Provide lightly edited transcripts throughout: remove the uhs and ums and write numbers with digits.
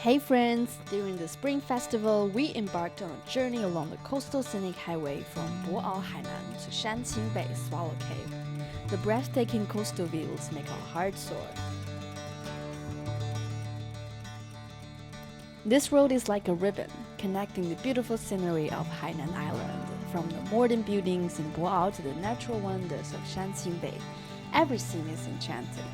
Hey friends! During the Spring Festival, we embarked on a journey along the Coastal Scenic Highway from Boao, Hainan to Xintang Bay Swallow Cave. The breathtaking coastal views make our hearts soar. This road is like a ribbon, connecting the beautiful scenery of Hainan Island, from the modern buildings in Boao to the natural wonders of Xintang Bay. Every scene is enchanting.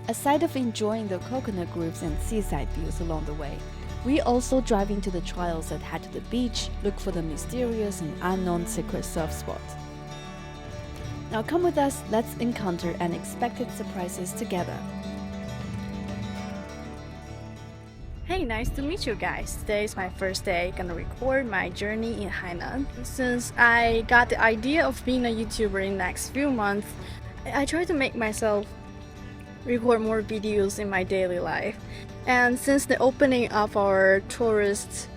Aside of enjoying the coconut groves and seaside views along the way, we also drive into the trails that head to the beach, look for the mysterious and unknown secret surf spot. Now come with us, let's encounter unexpected surprises together. Hey, nice to meet you guys. Today is my first day, gonna record my journey in Hainan. Since I got the idea of being a YouTuber in the next few months, I try to make myself record more videos in my daily life. And since the opening of our tourist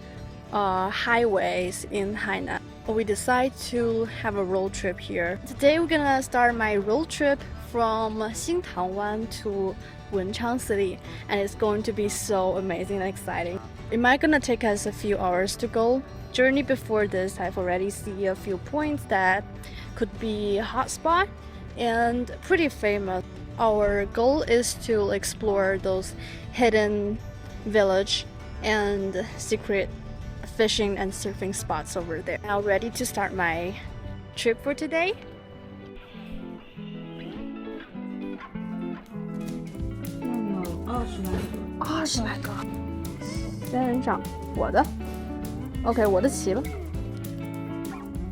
highways in Hainan, we decided to have a road trip here. Today we're gonna start my road trip from Xintang to Wenchang City, and it's going to be so amazing and exciting. It might gonna take us a few hours to go. Journey before this, I've already seen a few points that could be a hotspot and pretty famous. Our goal is to explore those hidden village and secret fishing and surfing spots over there. Now ready to start my trip for today?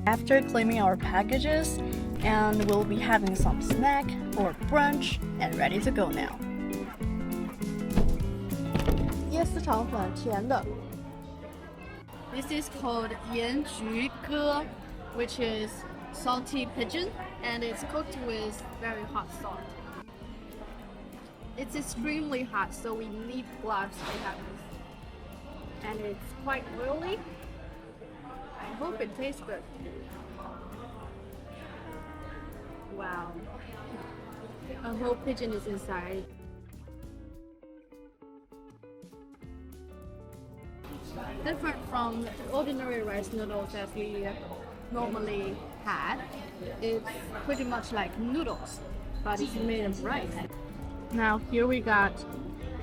After claiming our packages, and we'll be having some snack or brunch and ready to go now. 椰丝肠粉甜的. This is called 盐焗鸽, which is salty pigeon, and it's cooked with very hot salt. It's extremely hot, so we need gloves to have this. And it's quite oily. I hope it tastes good. Wow. A whole pigeon is inside. Different from ordinary rice noodles that we normally had. It's pretty much like noodles, but it's made of rice. Now here we got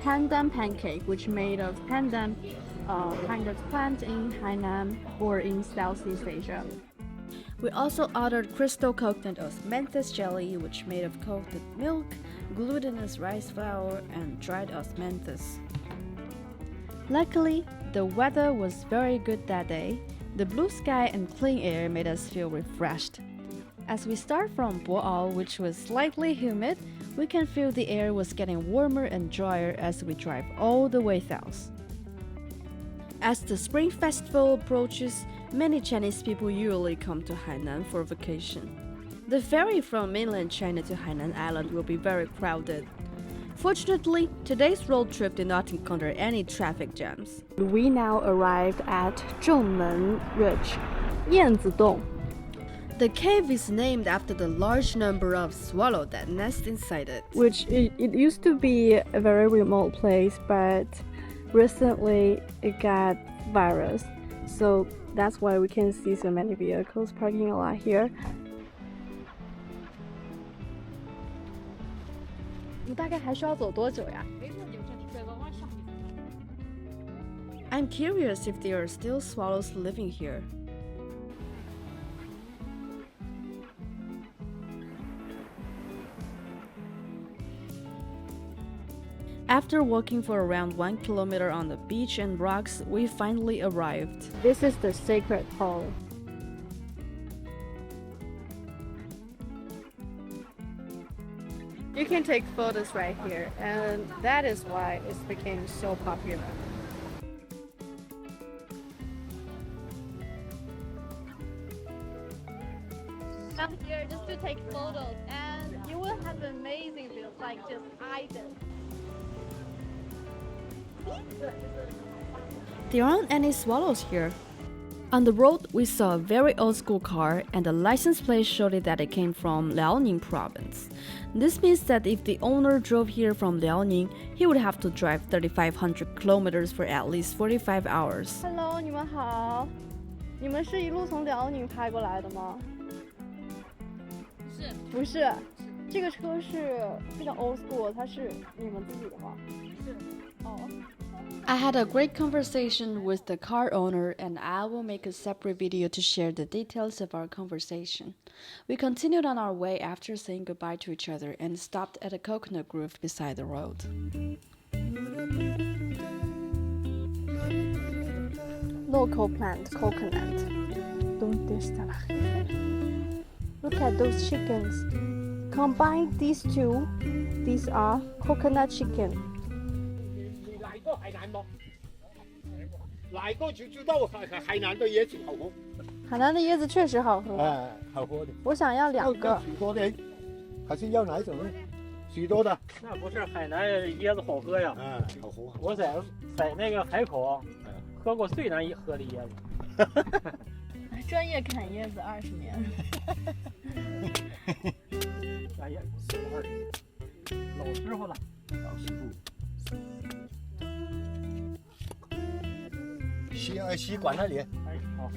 pandan pancake, which made of pandan, kind of plant in Hainan or in Southeast Asia. We also ordered crystal coconut osmanthus jelly, which made of coconut milk, glutinous rice flour, and dried osmanthus. Luckily, the weather was very good that day. The blue sky and clean air made us feel refreshed. As we start from Boao, which was slightly humid, we can feel the air was getting warmer and drier as we drive all the way south. As the Spring Festival approaches, many Chinese people usually come to Hainan for vacation. The ferry from mainland China to Hainan Island will be very crowded. Fortunately, today's road trip did not encounter any traffic jams. We now arrived at Zhongmen Ridge, Yanzidong. The cave is named after the large number of swallows that nest inside it. It used to be a very remote place, but recently it got virus. So that's why we can see so many vehicles parking a lot here. I'm curious if there are still swallows living here. After walking for around 1 kilometer on the beach and rocks, we finally arrived. This is the sacred hall. You can take photos right here, and that is why it became so popular. Come here just to take photos, and you will have amazing views like just I did. There aren't any swallows here. On the road, we saw a very old school car, and the license plate showed it that it came from Liaoning province. This means that if the owner drove here from Liaoning, he would have to drive 3,500 kilometers for at least 45 hours. Hello, 你们好，你们是一路从辽宁开过来的吗？不是，这个车是非常 old school， 它是你们自己的吗？是。哦。I had a great conversation with the car owner, and I will make a separate video to share the details of our conversation. We continued on our way after saying goodbye to each other and stopped at a coconut grove beside the road. Local plant, coconut. Look at those chickens. Combine these two, these are coconut chicken. 海南吗？来过就知道海南的椰子好喝。海南的椰子确实好喝。好喝的。我想要2个。许多的，还是要哪一种呢？许多的。那不是海南椰子好喝呀。好喝。我在那个海口喝过最难喝的椰子。专业砍椰子20年。专业40年，老师傅了。老师傅。吸管那里。哎，好。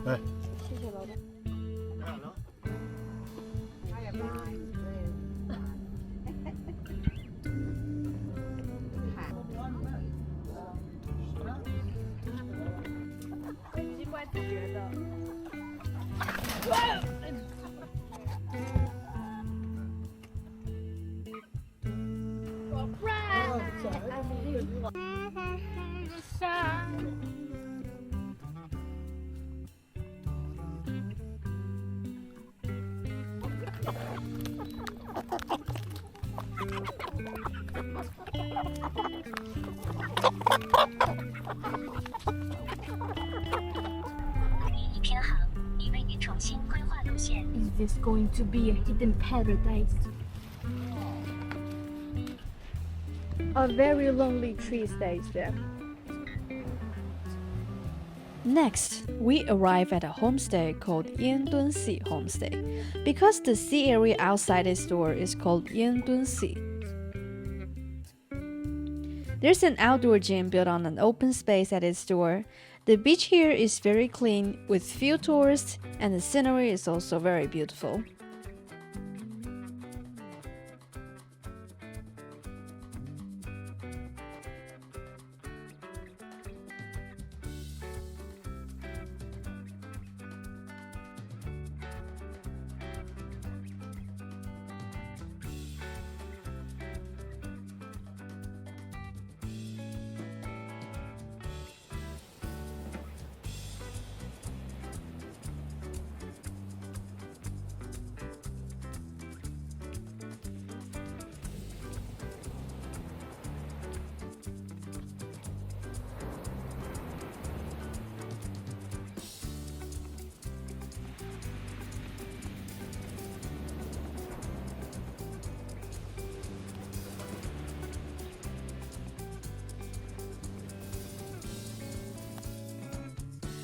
哎，谢谢老板。好了。奇怪自觉的。Is this going to be a hidden paradise? A very lonely tree stays there. Next, we arrive at a homestay called Yendun Sea Homestay, because the sea area outside its door is called Yendun Sea. There's an outdoor gym built on an open space at its door. The beach here is very clean, with few tourists, and the scenery is also very beautiful.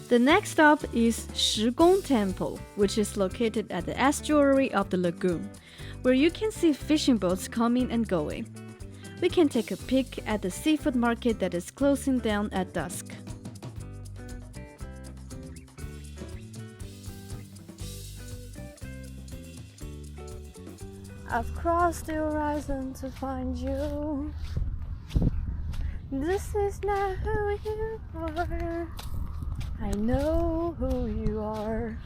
The next stop is Shigong Temple, which is located at the estuary of the lagoon, where you can see fishing boats coming and going. We can take a peek at the seafood market that is closing down at dusk. I've crossed the horizon to find you. This is not who you are. I know who you are.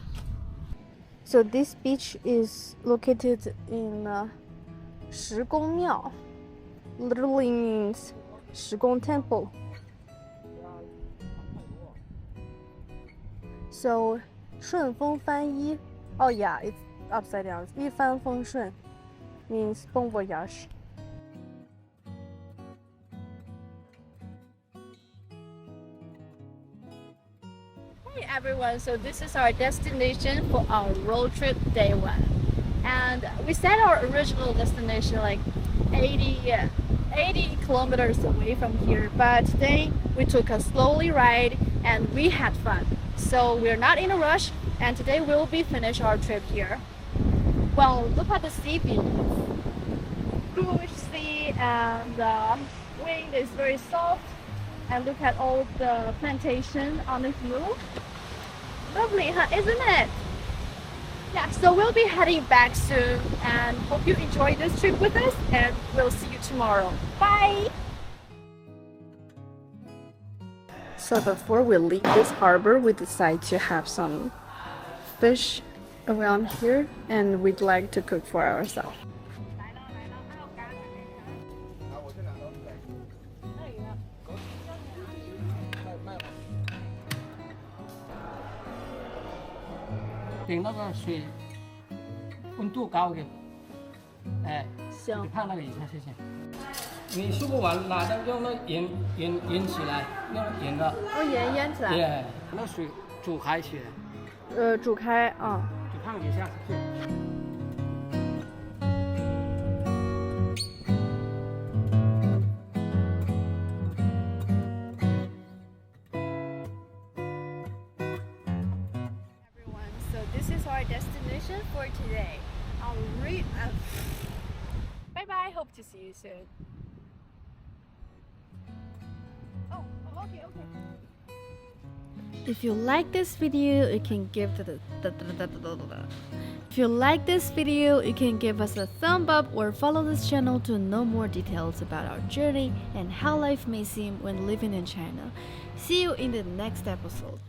So this beach is located in Shigong Miao. Literally means Shigong Temple. So 顺风翻一 oh yeah, it's upside down. 一帆风顺 means bon voyage. Hey everyone, so this is our destination for our road trip day 1. and we set our original destination like 80 kilometers away from here, but today we took a slowly ride and we had fun. So we're not in a rush, and today we'll be finish our trip here. Well, look at the sea view. Bluish sea, and the wind is very soft, and look at all the plantation on the hill. Lovely, huh? Isn't it? Yeah, so we'll be heading back soon, and hope you enjoyed this trip with us, and we'll see you tomorrow. Bye! So before we leave this harbor, we decide to have some fish around here, and we'd like to cook for ourselves.等那个水温度高一点，哎，行你看那个一下，谢谢。你吃不完，拿着用那腌起来，用盐的，腌起来。对，那水煮开起来，煮开啊。就烫一下，对。So this is our destination for today. Bye bye. Hope to see you soon. Oh, okay. If you like this video, you can give If you like this video, you can give us a thumb up or follow this channel to know more details about our journey and how life may seem when living in China. See you in the next episode.